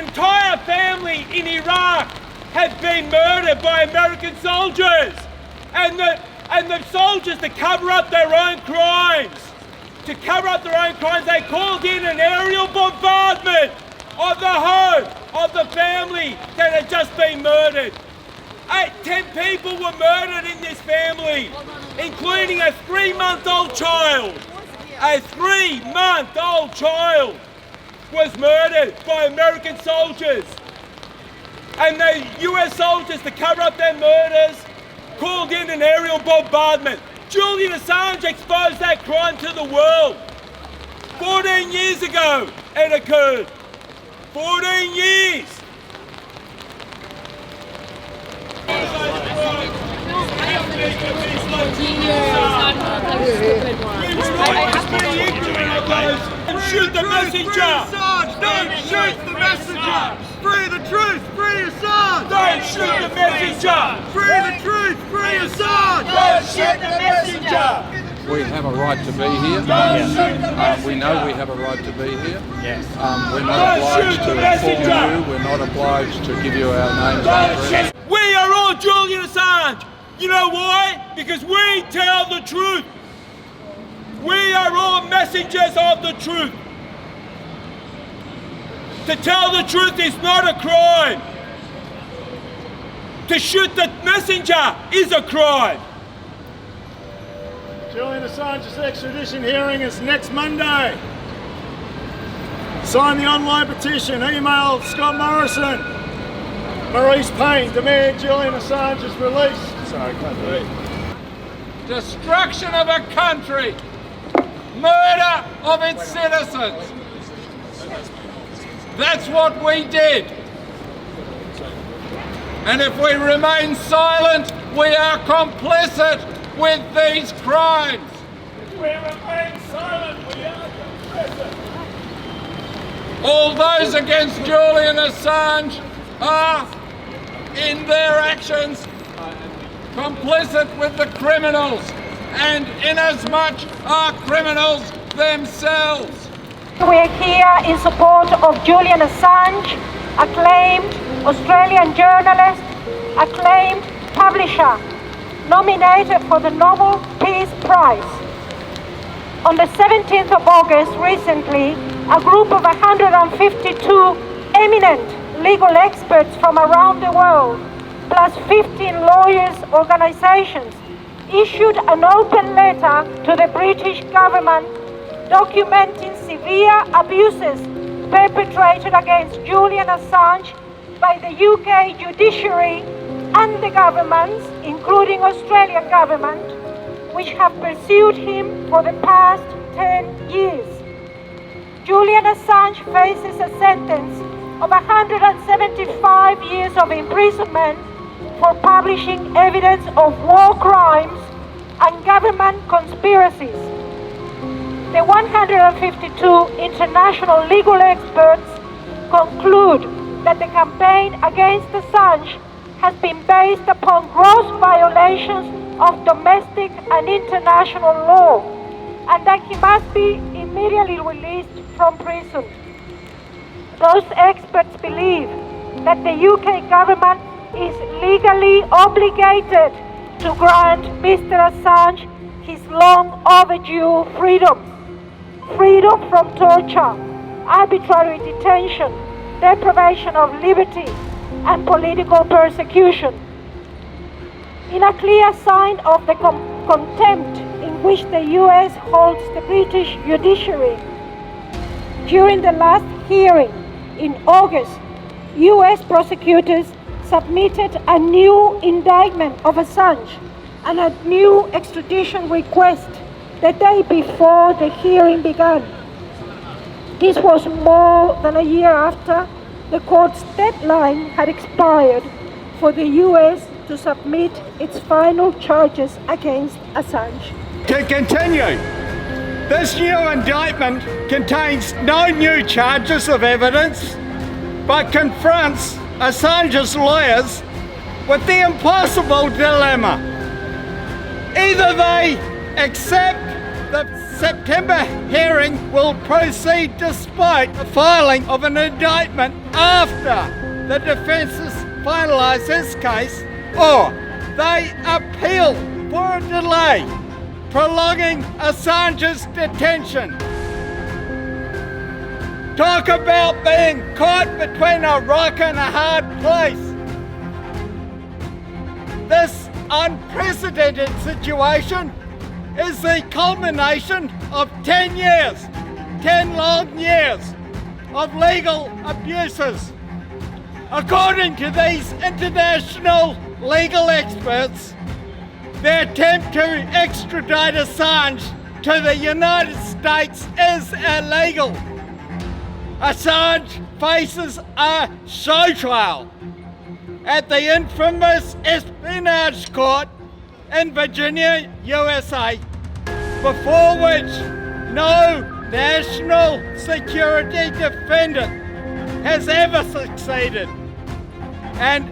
entire family in Iraq have been murdered by American soldiers. And the soldiers, to cover up their own crimes, they called in an aerial bombardment of the home of the family that had just been murdered. 10 people were murdered in this family, including a 3-month-old child. A 3-month-old child was murdered by American soldiers. And the US soldiers, to cover up their murders, called in an aerial bombardment. Julian Assange exposed that crime to the world. 14 years ago it occurred. 14 years. Shoot the messenger! Don't shoot the messenger! Free the truth! Free Assange! Don't shoot the messenger! Free the truth! Free Assange! Don't shoot the messenger! We have a right to be here. We know we have a right to be here. Yes. We're not obliged to inform you. We're not obliged to give you our names and addresses. We are all Julian Assange. You know why? Because we tell the truth. We are all messengers of the truth. To tell the truth is not a crime. To shoot the messenger is a crime. Julian Assange's extradition hearing is next Monday. Sign the online petition. Email Scott Morrison. Maurice Payne, demand Julian Assange's release. Sorry, can't read. Destruction of a country. Murder of its citizens. That's what we did. And if we remain silent, we are complicit with these crimes. If we remain silent, we are complicit. All those against Julian Assange are, in their actions, complicit with the criminals, and inasmuch are criminals themselves. We're here in support of Julian Assange, acclaimed Australian journalist, acclaimed publisher, nominated for the Nobel Peace Prize. On the 17th of August, recently, a group of 152 eminent legal experts from around the world, plus 15 lawyers' organizations, issued an open letter to the British government documenting severe abuses perpetrated against Julian Assange by the UK judiciary and the governments, including Australian government, which have pursued him for the past 10 years. Julian Assange faces a sentence of 175 years of imprisonment for publishing evidence of war crimes and government conspiracies. The 152 international legal experts conclude that the campaign against Assange has been based upon gross violations of domestic and international law, and that he must be immediately released from prison. Those experts believe that the UK government is legally obligated to grant Mr. Assange his long overdue freedom. Freedom from torture, arbitrary detention, deprivation of liberty, and political persecution. In a clear sign of the contempt in which the US holds the British judiciary, during the last hearing in August, US prosecutors submitted a new indictment of Assange and a new extradition request the day before the hearing began. This was more than a year after the court's deadline had expired for the US to submit its final charges against Assange. To continue, this new indictment contains no new charges of evidence, but confronts Assange's lawyers with the impossible dilemma. Either they accept the September hearing will proceed despite the filing of an indictment after the defence has finalised his case, or they appeal for a delay, prolonging Assange's detention. Talk about being caught between a rock and a hard place. This unprecedented situation is the culmination of 10 long years of legal abuses. According to these international legal experts, the attempt to extradite Assange to the United States is illegal. Assange faces a show trial at the infamous espionage court in Virginia, USA, before which no national security defendant has ever succeeded. And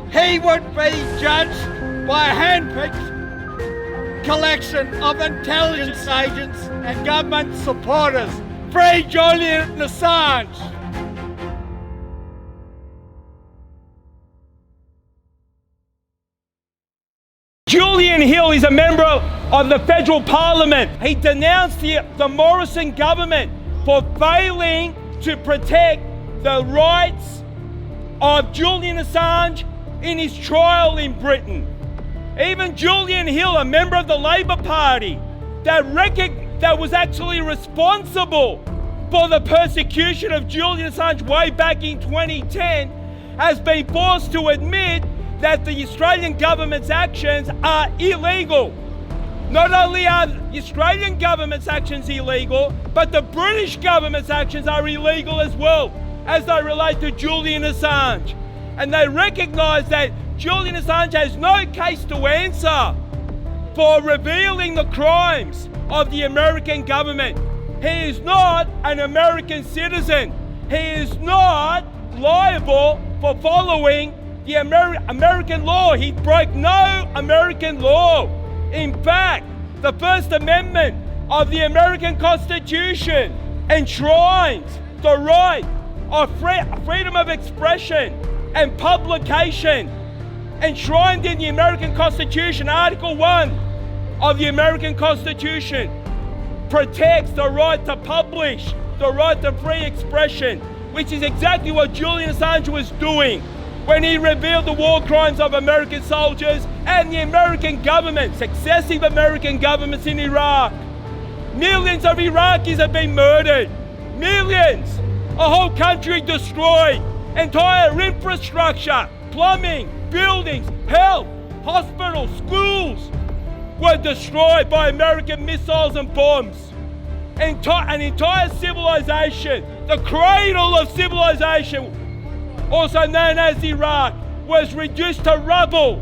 he would be judged by a hand-picked collection of intelligence agents and government supporters. Free Julian Assange! Julian Hill is a member of the federal parliament. He denounced the Morrison government for failing to protect the rights of Julian Assange in his trial in Britain. Even Julian Hill, a member of the Labour Party, that was actually responsible for the persecution of Julian Assange way back in 2010, has been forced to admit that the Australian government's actions are illegal. Not only are the Australian government's actions illegal, but the British government's actions are illegal as well, as they relate to Julian Assange. And they recognise that Julian Assange has no case to answer for revealing the crimes of the American government. He is not an American citizen. He is not liable for following the American law. He broke no American law. In fact, the First Amendment of the American Constitution enshrines the right of freedom of expression and publication, enshrined in the American Constitution. Article 1 of the American Constitution protects the right to publish, the right to free expression, which is exactly what Julian Assange was doing when he revealed the war crimes of American soldiers and the American government, successive American governments in Iraq. Millions of Iraqis have been murdered. Millions. A whole country destroyed. Entire infrastructure, plumbing, buildings, health, hospitals, schools were destroyed by American missiles and bombs. An entire civilization, the cradle of civilization, also known as Iraq, was reduced to rubble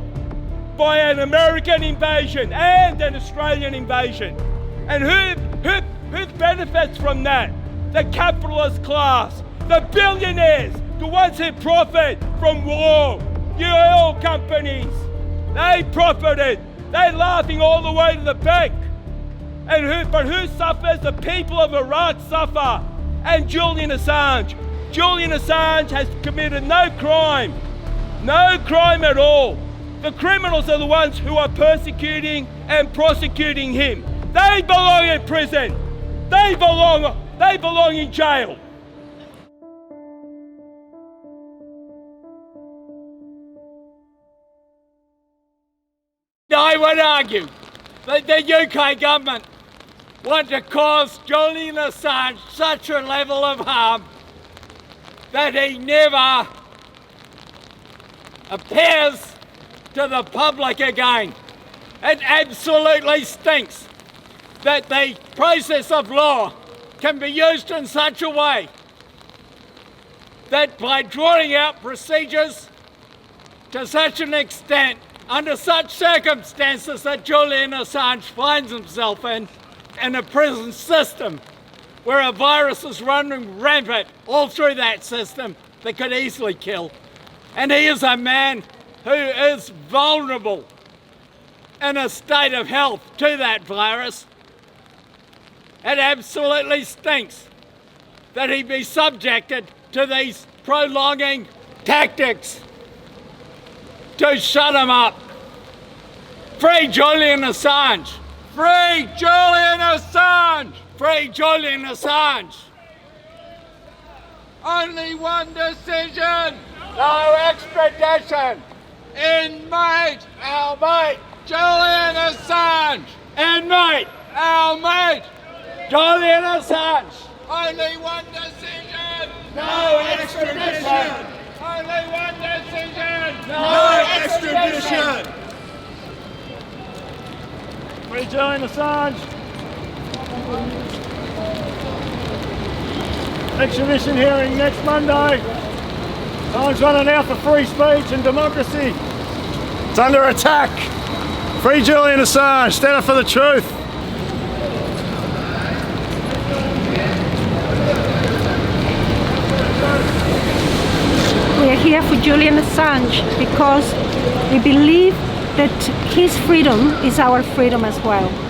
by an American invasion and an Australian invasion. And who benefits from that? The capitalist class, the billionaires, the ones who profit from war, the oil companies. They profited. They're laughing all the way to the bank. But who suffers? The people of Iraq suffer. And Julian Assange. Julian Assange has committed no crime at all. The criminals are the ones who are persecuting and prosecuting him. They belong in prison. They belong in jail. I would argue that the UK government want to cause Julian Assange such a level of harm that he never appears to the public again. It absolutely stinks that the process of law can be used in such a way that by drawing out procedures to such an extent, under such circumstances that Julian Assange finds himself in a prison system where a virus is running rampant all through that system that could easily kill. And he is a man who is vulnerable in a state of health to that virus. It absolutely stinks that he be subjected to these prolonging tactics to shut him up. Free Julian Assange! Free Julian Assange! Free Julian Assange! Only one decision! No extradition! Inmate! Our mate! Julian Assange! Inmate! Our mate! Julian Assange! Only one decision! No extradition! Only one decision! No extradition! Free Julian Assange. Extradition hearing next Monday. Time's running out for free speech and democracy. It's under attack. Free Julian Assange. Stand up for the truth. We are here for Julian Assange because we believe that his freedom is our freedom as well.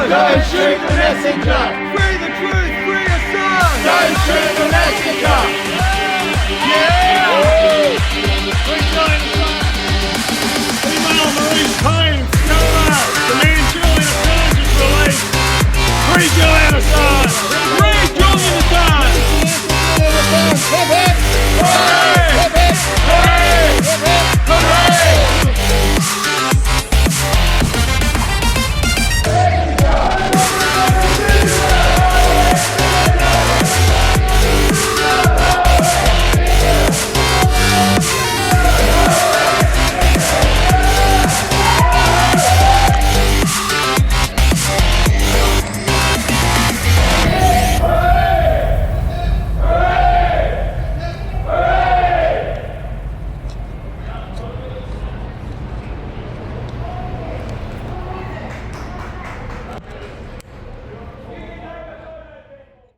Don't shoot the messenger! Free the truth, free Assange! Don't shoot the messenger! Yeah! Free Julian Assange. Email Maurice Payne, demand Julian Assange is released. Free Julian Assange.